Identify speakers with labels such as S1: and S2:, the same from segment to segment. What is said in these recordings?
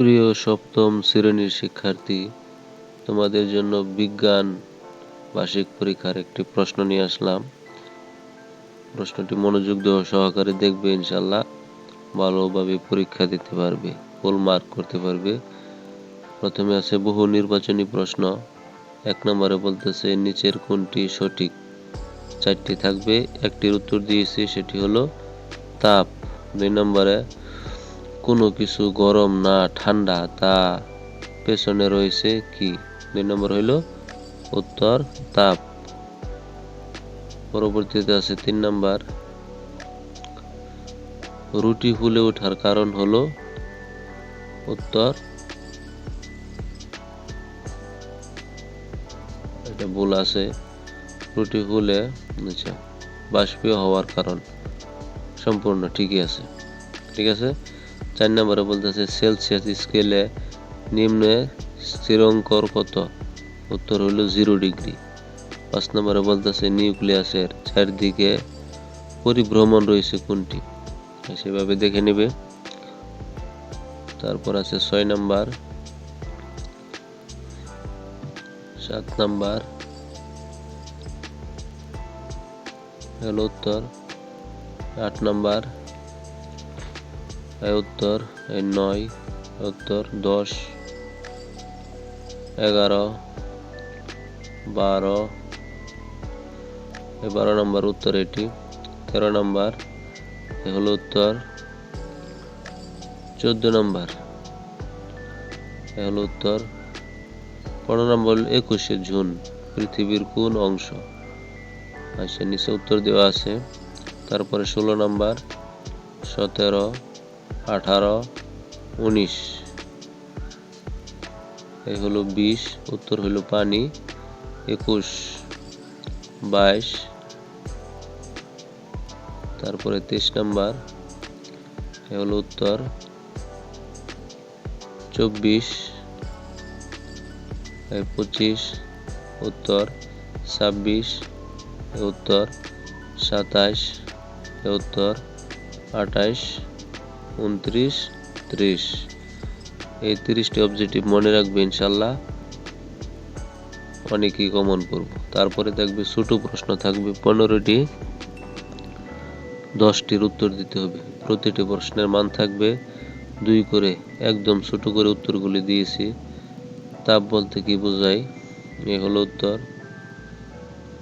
S1: প্রিয় সপ্তম শ্রেণীর শিক্ষার্থী, তোমাদের জন্য বিজ্ঞান বার্ষিক পরীক্ষার একটি প্রশ্ন নিয়ে আসলাম। প্রশ্নটি মনোযোগ সহকারে দেখবে, ইনশাল্লাহ ভালোভাবে পরীক্ষা দিতে পারবে, ফুল মার্ক করতে পারবে। প্রথমে আছে বহু নির্বাচনী প্রশ্ন। 1 নম্বরে বলতেছে নিচের কোনটি সঠিক। 4টি থাকবে, একটির উত্তর দিয়েছি, সেটি হলো তাপ। 2 নম্বরে কোনো কিছু গরম না ঠান্ডা তা পেছনে রয়েছে কি। 2 নম্বর হইল উত্তর তাপ। পরবর্তীতে আছে 3 নম্বর, রুটি ফুলে ওঠার কারণ হলো। উত্তর, এটা ভুল আছে, রুটি ফুলে বাষ্পীয় হওয়ার কারণ। সম্পূর্ণ ঠিকই আছে, ঠিক আছে। 4 নম্বরে বলতেছে সেলসিয়াস স্কেলে নিম্নে স্থিরঙ্কর কত। উত্তর হলো 0 ডিগ্রি। 5 নম্বরে বলতেছে নিউক্লিয়াসের চারদিকে পরিভ্রমণ রয়েছে কোনটি। সেভাবে দেখে নেবে। তারপর আছে 6 নম্বর, 7 নম্বর হলো উত্তর, 8 নম্বর উত্তর, 9 উত্তর, 10, 11, 12, 12 নম্বর উত্তর এটি। 13 নম্বর হলো উত্তর। 14 নম্বর হলো উত্তর। 15 নম্বর 21শে জুন পৃথিবীর কোন অংশ। আচ্ছা, নিচে উত্তর দেওয়া আছে। তারপরে 16 নম্বর, 17, 18, 19 এই হলো 20, উত্তর হলো পানি। 21, 22, তারপরে 23 নম্বর হলো উত্তর। 24, 25 উত্তর। 26 উত্তর। 27 উত্তর। 28, 29, 30। এই 30টি অবজেক্টিভ মনে রাখবে, ইনশাল্লাহ অনেকই কমন পড়ব। তারপরে দেখবে ছোট প্রশ্ন থাকবে 15টি, 10টির উত্তর দিতে হবে। প্রতিটি প্রশ্নের মান থাকবে 2 করে। একদম ছোট করে উত্তরগুলি দিয়েছি। তাপ বলতে কি বোঝায়, এ হলো উত্তর।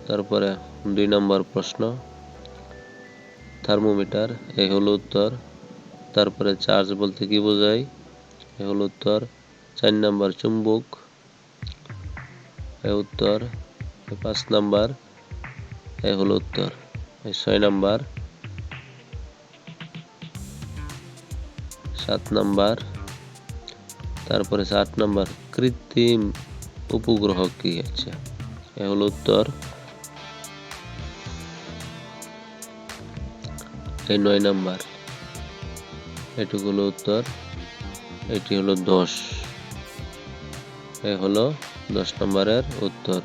S1: তারপরে 2 নম্বর প্রশ্ন, থার্মোমিটার, এ হলো উত্তর। তারপরে চার্জ বলতে কি বোঝায়, এ হলো উত্তর। 4 নম্বর চুম্বক, এ উত্তর। 5 নম্বর এ হলো উত্তর। 6 নম্বর, 7 নম্বর, তারপরে 8 নম্বর কৃত্রিম উপগ্রহ কি। আচ্ছা, এ হলো উত্তর। এই 9 নম্বর, এটুকু হলো উত্তর। এটি হলো 10, এ হলো 10 নম্বরের উত্তর।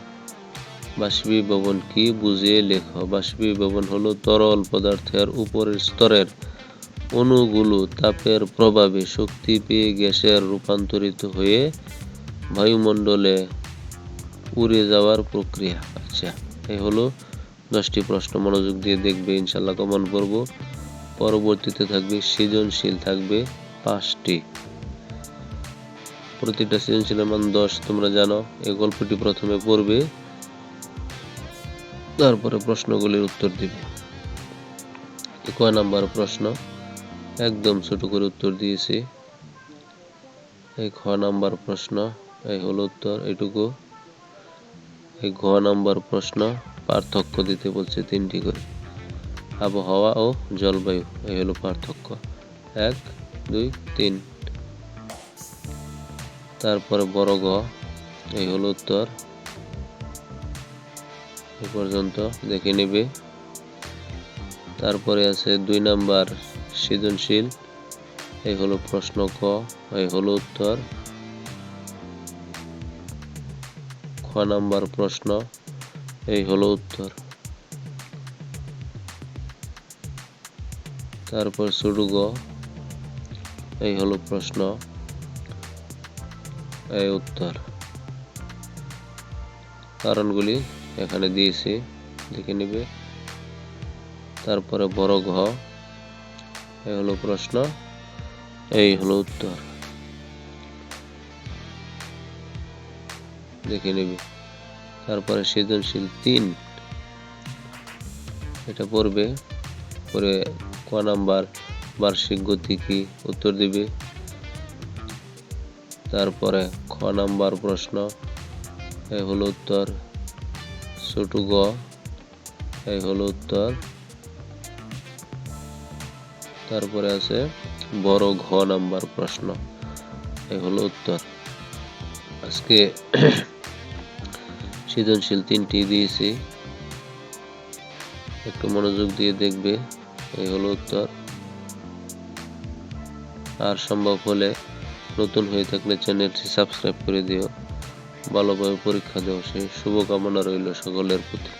S1: বাষ্পীভবন কি, বুঝিয়ে লেখো। বাষ্পীভবন হলো তরল পদার্থের উপরের স্তরের অণুগুলো তাপের প্রভাবে শক্তি পেয়ে গ্যাসে রূপান্তরিত হয়ে বায়ুমণ্ডলে উড়ে যাওয়ার প্রক্রিয়া। আচ্ছা, এই হলো 10টি প্রশ্ন। মনোযোগ দিয়ে দেখবে, ইনশাল্লাহ কমন পড়ব। পরবর্তীতে থাকবে সৃজনশীল, থাকবে 5টি। প্রতিটা সৃজনশীলের মান 10, তোমরা জানো। এই গল্পটি প্রথমে পড়বে, তারপরে প্রশ্নগুলির উত্তর দিবে। কয় নাম্বার প্রশ্ন, একদম ছোট করে উত্তর দিয়েছি। এই খ নাম্বার প্রশ্ন, এই হলো উত্তর, এটুকু। এই ঘ নাম্বার প্রশ্ন, পার্থক্য দিতে বলছে 3টি করে। আবহাওয়া ও জলবায়ু, এই হলো পার্থক্য। 1, 2, 3। তারপরে বড় ঘ, এই হলো উত্তর। এ পর্যন্ত দেখে নেবে। তারপরে আছে 2 নাম্বার সৃজনশীল, এই হলো প্রশ্ন ক, এই হলো উত্তর। খ নাম্বার প্রশ্ন, এই হলো উত্তর। তারপর ছোট গ, এই হলো প্রশ্ন। এই উত্তর। কারণগুলি এখানে দিয়েছি, দেখে নিবে। তারপরে বড় ঘ, এই হলো প্রশ্ন, এই হলো উত্তর, দেখে নিবে। তারপরে সৃজনশীল 3, এটা পড়বে, পরে ক নাম্বার বার্ষিক গতি কি, উত্তর দিবে। তারপরে খ নাম্বার প্রশ্ন, এই হলো উত্তর, ছোট গ, এই হলো উত্তর। তারপরে আছে বড় ঘ নাম্বার প্রশ্ন, এই হলো উত্তর। আজকে সৃজনশীল 3টি দিয়েছি, একটু মনোযোগ দিয়ে দেখবে, এই হলো উত্তর। আর সম্ভব হলে নতুন হয়ে থাকলে চ্যানেলটি সাবস্ক্রাইব করে দিও। ভালোভাবে পরীক্ষা দেও, সেই শুভকামনা রইল সকলের প্রতি।